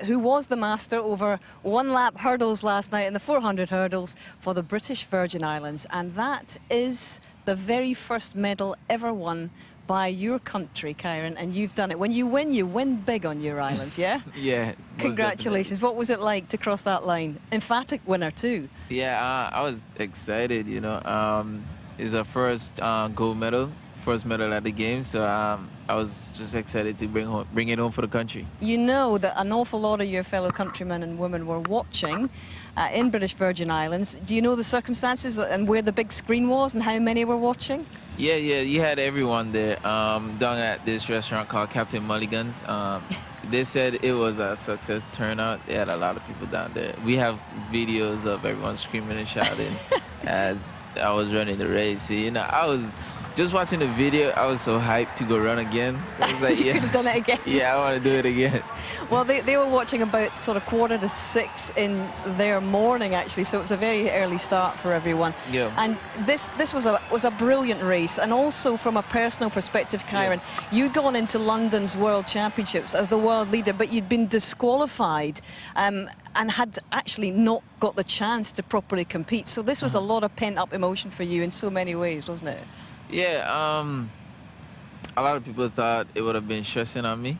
Who was the master over one-lap hurdles last night in the 400 hurdles for the British Virgin Islands. And that is the very first medal ever won by your country, Kyron, and you've done it. When you win big on your islands, yeah? Yeah. Congratulations. What was it like to cross that line? Emphatic winner too. Yeah, I was excited, you know. It's our first gold medal, first medal at the Games, so I was just excited to bring it home for the country. You know that an awful lot of your fellow countrymen and women were watching in British Virgin Islands. Do you know the circumstances and where the big screen was and how many were watching? Yeah, you had everyone there down at this restaurant called Captain Mulligan's. They said it was a success turnout. They had a lot of people down there. We have videos of everyone screaming and shouting as I was running the race. You know, I was just watching the video. I was so hyped to go run again. I was like, you could have done it again. Yeah, I want to do it again. Well, they were watching about sort of 5:45 in their morning, actually, so it was a very early start for everyone. Yeah. And this was a brilliant race, and also from a personal perspective, Kyron, you'd gone into London's World Championships as the world leader, but you'd been disqualified and had actually not got the chance to properly compete. So this was a lot of pent-up emotion for you in so many ways, wasn't it? Yeah, a lot of people thought it would have been stressing on me,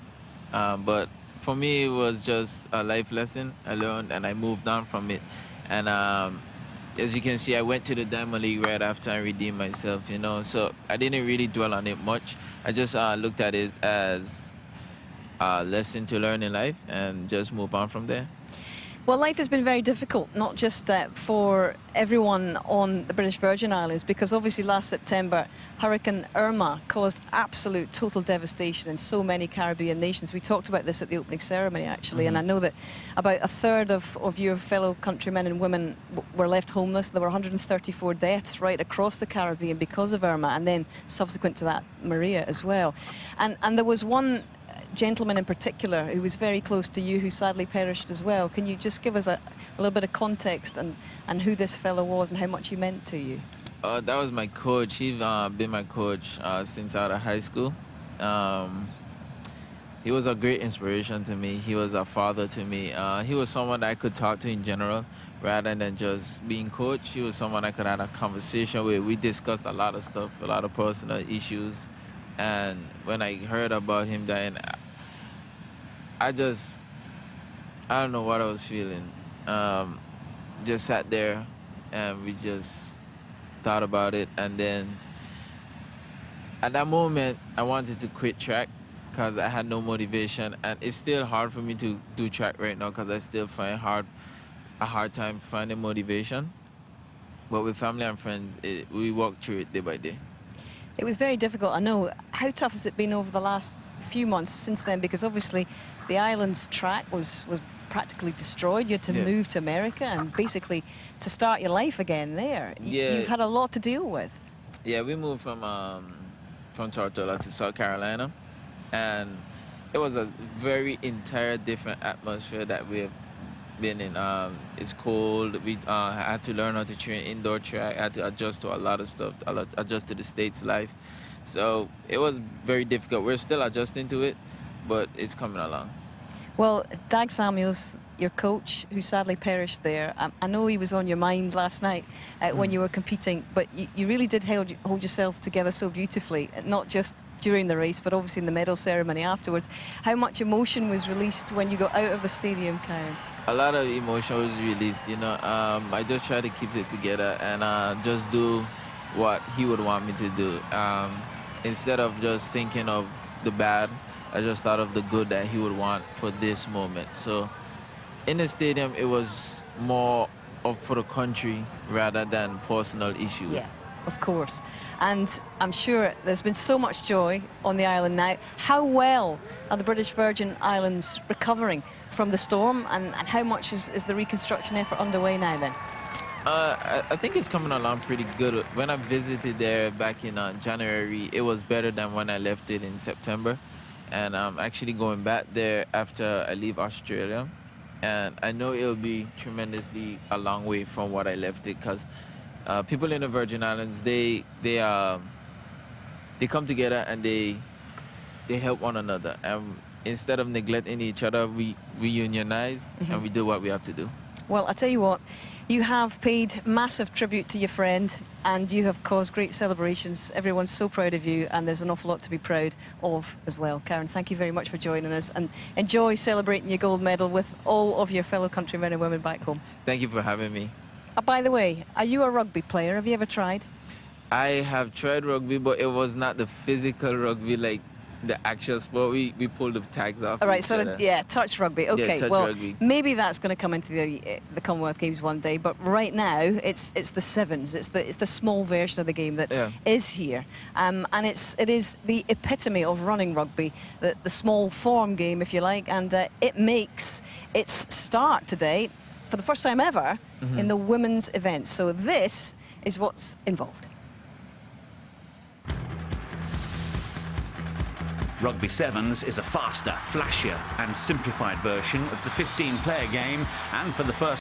but for me it was just a life lesson I learned, and I moved on from it. And as you can see, I went to the Diamond League right after I redeemed myself, you know, so I didn't really dwell on it much. I just looked at it as a lesson to learn in life and just move on from there. Well, life has been very difficult, not just for everyone on the British Virgin Islands, because obviously last September, Hurricane Irma caused absolute total devastation in so many Caribbean nations. We talked about this at the opening ceremony, actually, and I know that about a third of your fellow countrymen and women were left homeless. There were 134 deaths right across the Caribbean because of Irma, and then subsequent to that, Maria as well. And there was one gentleman in particular who was very close to you who sadly perished as well. Can you just give us a little bit of context and who this fellow was and how much he meant to you? That was my coach. He's been my coach since out of high school. He was a great inspiration to me. He was a father to me. He was someone that I could talk to in general rather than just being coach. He was someone I could have a conversation with. We discussed a lot of stuff, a lot of personal issues. And when I heard about him dying, I don't know what I was feeling. Just sat there and we just thought about it. And then at that moment, I wanted to quit track because I had no motivation. And it's still hard for me to do track right now because I still find a hard time finding motivation. But with family and friends, we walk through it day by day. It was very difficult, I know. How tough has it been over the last few months since then? Because obviously the island's track was practically destroyed. You had to move to America and basically to start your life again there. You've had a lot to deal with. Yeah, we moved from Tortola to South Carolina, and it was a very entire different atmosphere that we have been in. It's cold. We had to learn how to train indoor track. I had to adjust to a lot of stuff, adjust to the States life. So it was very difficult. We're still adjusting to it, but it's coming along. Well, Dag Samuels, your coach, who sadly perished there, I know he was on your mind last night when you were competing, but you really did hold yourself together so beautifully, not just during the race, but obviously in the medal ceremony afterwards. How much emotion was released when you got out of the stadium, Karen? A lot of emotion was released, you know. I just try to keep it together and just do what he would want me to do. Instead of just thinking of the bad, I just thought of the good that he would want for this moment. So in the stadium, it was more for the country rather than personal issues. Yeah, of course. And I'm sure there's been so much joy on the island now. How well are the British Virgin Islands recovering from the storm, and how much is the reconstruction effort underway now then? I think it's coming along pretty good. When I visited there back in January, it was better than when I left it in September. And I'm actually going back there after I leave Australia. And I know it'll be tremendously a long way from what I left it, because people in the Virgin Islands, they come together and they help one another. And instead of neglecting each other, we unionize and we do what we have to do. Well, I tell you what, you have paid massive tribute to your friend and you have caused great celebrations. Everyone's so proud of you and there's an awful lot to be proud of as well. Karen, thank you very much for joining us and enjoy celebrating your gold medal with all of your fellow countrymen and women back home. Thank you for having me. By the way, are you a rugby player? Have you ever tried? I have tried rugby, but it was not the physical rugby like the actual sport. We pulled the tags off. All right, each so other. yeah, touch rugby. Okay, Yeah, touch well, rugby. maybe that's going to come into the Commonwealth Games one day. But right now, it's the sevens. It's the small version of the game that is here, and it is the epitome of running rugby, the small form game, if you like, and it makes its start today for the first time ever in the women's event. So this is what's involved. Rugby Sevens is a faster, flashier and simplified version of the 15-player game, and for the first